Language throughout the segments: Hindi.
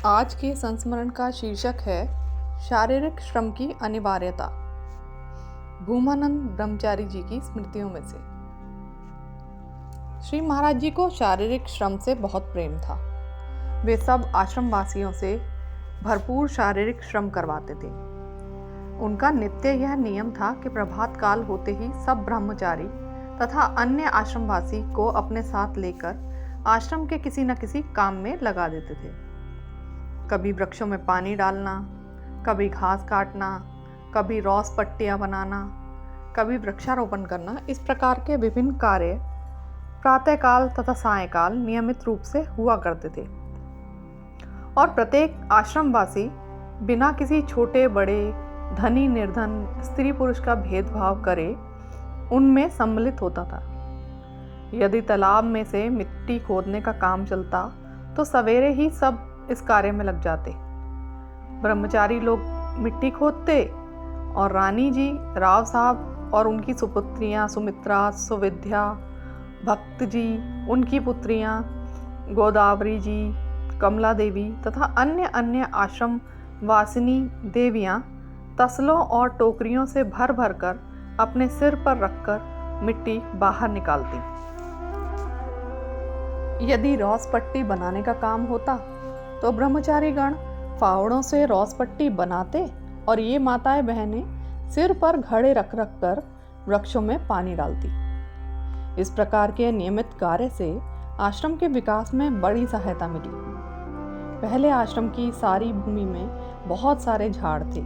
आज के संस्मरण का शीर्षक है शारीरिक श्रम की अनिवार्यता। भूमानंद ब्रह्मचारी जी की स्मृतियों में से। श्री महाराज जी को शारीरिक श्रम से बहुत प्रेम था। वे सब आश्रम वासियों से भरपूर शारीरिक श्रम करवाते थे। उनका नित्य यह नियम था कि प्रभात काल होते ही सब ब्रह्मचारी तथा अन्य आश्रमवासी को अपने साथ लेकर आश्रम के किसी न किसी काम में लगा देते थे। कभी वृक्षों में पानी डालना, कभी घास काटना, कभी रॉस पट्टियाँ बनाना, कभी वृक्षारोपण करना, इस प्रकार के विभिन्न कार्य प्रातःकाल तथा सायंकाल नियमित रूप से हुआ करते थे। और प्रत्येक आश्रमवासी बिना किसी छोटे बड़े, धनी निर्धन, स्त्री पुरुष का भेदभाव करे उनमें सम्मिलित होता था। यदि तालाब में से मिट्टी खोदने का काम चलता तो सवेरे ही सब इस कार्य में लग जाते। ब्रह्मचारी लोग मिट्टी खोदते और रानी जी, राव साहब और उनकी सुपुत्रियाँ सुमित्रा, सुविद्या, भक्त जी, उनकी पुत्रियाँ गोदावरी जी, कमला देवी तथा अन्य अन्य आश्रम वासिनी देवियाँ तसलों और टोकरियों से भर भर कर अपने सिर पर रखकर मिट्टी बाहर निकालती। यदि रॉस पट्टी बनाने का काम होता तो ब्रह्मचारी गण फावड़ों से रॉस पट्टी बनाते और ये माताएं बहनें सिर पर घड़े रख रख कर वृक्षों में पानी डालती। इस प्रकार के नियमित कार्य से आश्रम के विकास में बड़ी सहायता मिली। पहले आश्रम की सारी भूमि में बहुत सारे झाड़ थे।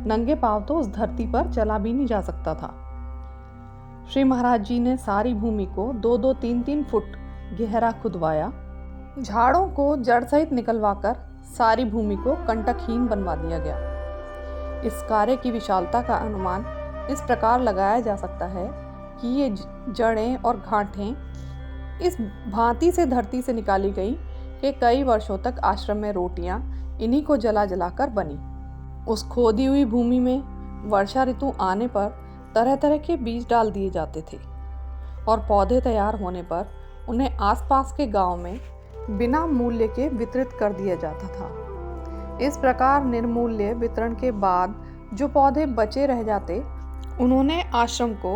नंगे पांव तो उस धरती पर चला भी नहीं जा सकता था। श्री महाराज जी ने सारी भूमि को 2-2, 3-3 फुट गहरा खुदवाया। झाड़ों को जड़ सहित निकलवाकर सारी भूमि को कंटकहीन बनवा दिया गया। इस कार्य की विशालता का अनुमान इस प्रकार लगाया जा सकता है कि ये जड़ें और गांठें इस भांति से धरती से निकाली गई कि कई वर्षों तक आश्रम में रोटियां इन्हीं को जला जलाकर बनी। उस खोदी हुई भूमि में वर्षा ऋतु आने पर तरह तरह के बीज डाल दिए जाते थे और पौधे तैयार होने पर उन्हें आसपास के गांव में बिना मूल्य के वितरित कर दिया जाता था। इस प्रकार निर्मूल्य वितरण के बाद जो पौधे बचे रह जाते, उन्होंने आश्रम को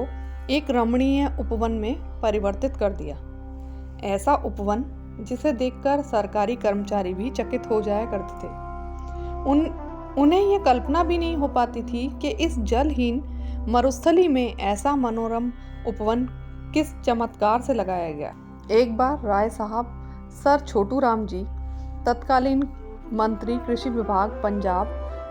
एक रमणीय उपवन में परिवर्तित कर दिया। ऐसा उपवन जिसे देखकर सरकारी कर्मचारी भी चकित हो जाया करते थे। उन्हें यह कल्पना भी नहीं हो पाती थी कि इस जलहीन मरुस्थली में ऐसा मनोरम उपवन किस चमत्कार से लगाया गया। एक बार राय साहब सर छोटू राम जी, तत्कालीन मंत्री कृषि विभाग पंजाब,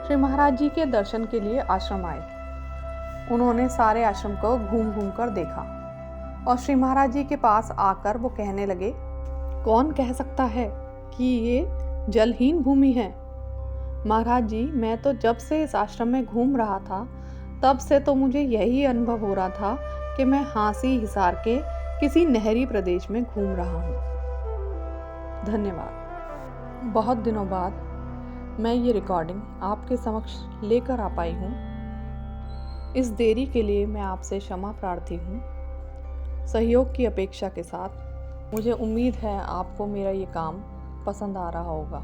श्री महाराज जी के दर्शन के लिए आश्रम आए। उन्होंने सारे आश्रम को घूम घूम कर देखा और श्री महाराज जी के पास आकर वो कहने लगे, कौन कह सकता है कि ये जलहीन भूमि है? महाराज जी, मैं तो जब से इस आश्रम में घूम रहा था तब से तो मुझे यही अनुभव हो रहा था कि मैं हांसी हिसार के किसी नहरी प्रदेश में घूम रहा हूँ। धन्यवाद। बहुत दिनों बाद मैं ये रिकॉर्डिंग आपके समक्ष लेकर आ पाई हूँ। इस देरी के लिए मैं आपसे क्षमा प्रार्थी हूँ। सहयोग की अपेक्षा के साथ मुझे उम्मीद है आपको मेरा ये काम पसंद आ रहा होगा।